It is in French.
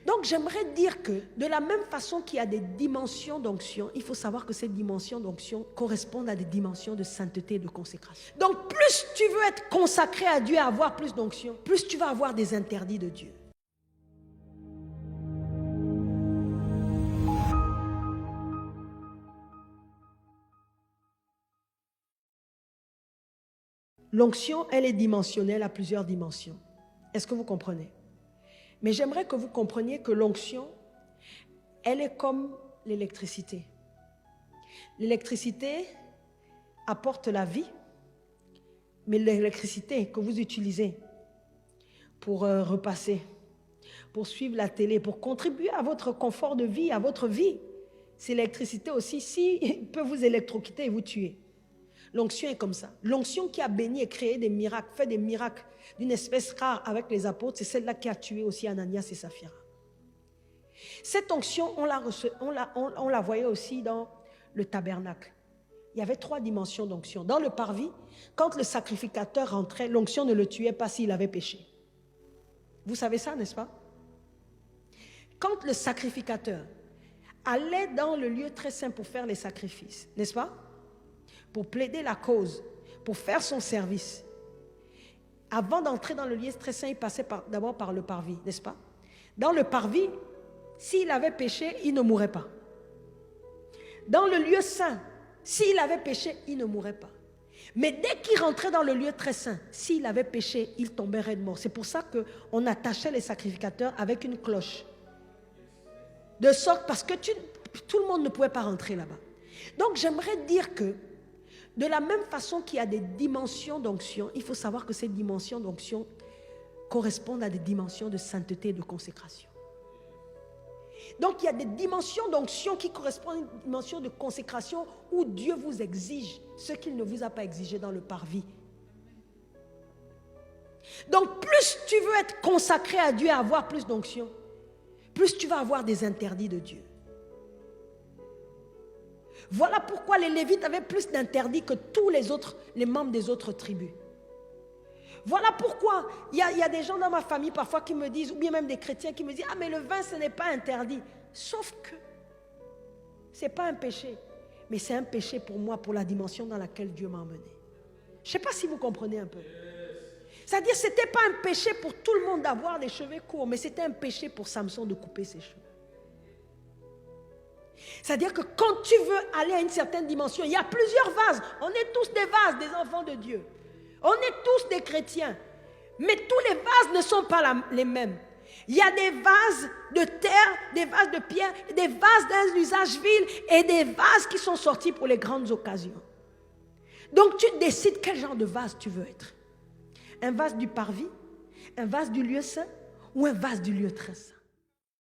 Donc j'aimerais dire que de la même façon qu'il y a des dimensions d'onction, il faut savoir que ces dimensions d'onction correspondent à des dimensions de sainteté et de consécration. Donc plus tu veux être consacré à Dieu et avoir plus d'onction, plus tu vas avoir des interdits de Dieu. L'onction, elle est dimensionnelle à plusieurs dimensions. Est-ce que vous comprenez? Mais j'aimerais que vous compreniez que l'onction, elle est comme l'électricité. L'électricité apporte la vie, mais l'électricité que vous utilisez pour repasser, pour suivre la télé, pour contribuer à votre confort de vie, à votre vie, c'est l'électricité aussi, si peut vous électrocuter et vous tuer. L'onction est comme ça. L'onction qui a béni et créé des miracles, fait des miracles d'une espèce rare avec les apôtres, c'est celle-là qui a tué aussi Ananias et Saphira. Cette onction, on la voyait aussi dans le tabernacle. Il y avait 3 dimensions d'onction. Dans le parvis, quand le sacrificateur rentrait, l'onction ne le tuait pas s'il avait péché. Vous savez ça, n'est-ce pas? Quand le sacrificateur allait dans le lieu très saint pour faire les sacrifices, n'est-ce pas? Pour plaider la cause, pour faire son service. Avant d'entrer dans le lieu très saint, il passait d'abord par le parvis, n'est-ce pas? Dans le parvis, s'il avait péché, il ne mourrait pas. Dans le lieu saint, s'il avait péché, il ne mourrait pas. Mais dès qu'il rentrait dans le lieu très saint, s'il avait péché, il tombait raide mort. C'est pour ça qu'on attachait les sacrificateurs avec une cloche. De sorte, parce que tout le monde ne pouvait pas rentrer là-bas. Donc j'aimerais dire que de la même façon qu'il y a des dimensions d'onction, il faut savoir que ces dimensions d'onction correspondent à des dimensions de sainteté et de consécration. Donc il y a des dimensions d'onction qui correspondent à une dimension de consécration où Dieu vous exige ce qu'il ne vous a pas exigé dans le parvis. Donc plus tu veux être consacré à Dieu et avoir plus d'onction, plus tu vas avoir des interdits de Dieu. Voilà pourquoi les Lévites avaient plus d'interdits que tous les membres des autres tribus. Voilà pourquoi il y a des gens dans ma famille parfois qui me disent, ou bien même des chrétiens qui me disent, ah mais le vin ce n'est pas interdit. Sauf que ce n'est pas un péché, mais c'est un péché pour moi, pour la dimension dans laquelle Dieu m'a emmené. Je ne sais pas si vous comprenez un peu. C'est-à-dire ce n'était pas un péché pour tout le monde d'avoir des cheveux courts, mais c'était un péché pour Samson de couper ses cheveux. C'est-à-dire que quand tu veux aller à une certaine dimension, il y a plusieurs vases. On est tous des vases, des enfants de Dieu. On est tous des chrétiens. Mais tous les vases ne sont pas les mêmes. Il y a des vases de terre, des vases de pierre, des vases d'un usage vil et des vases qui sont sortis pour les grandes occasions. Donc tu décides quel genre de vase tu veux être. Un vase du parvis, un vase du lieu saint ou un vase du lieu très saint.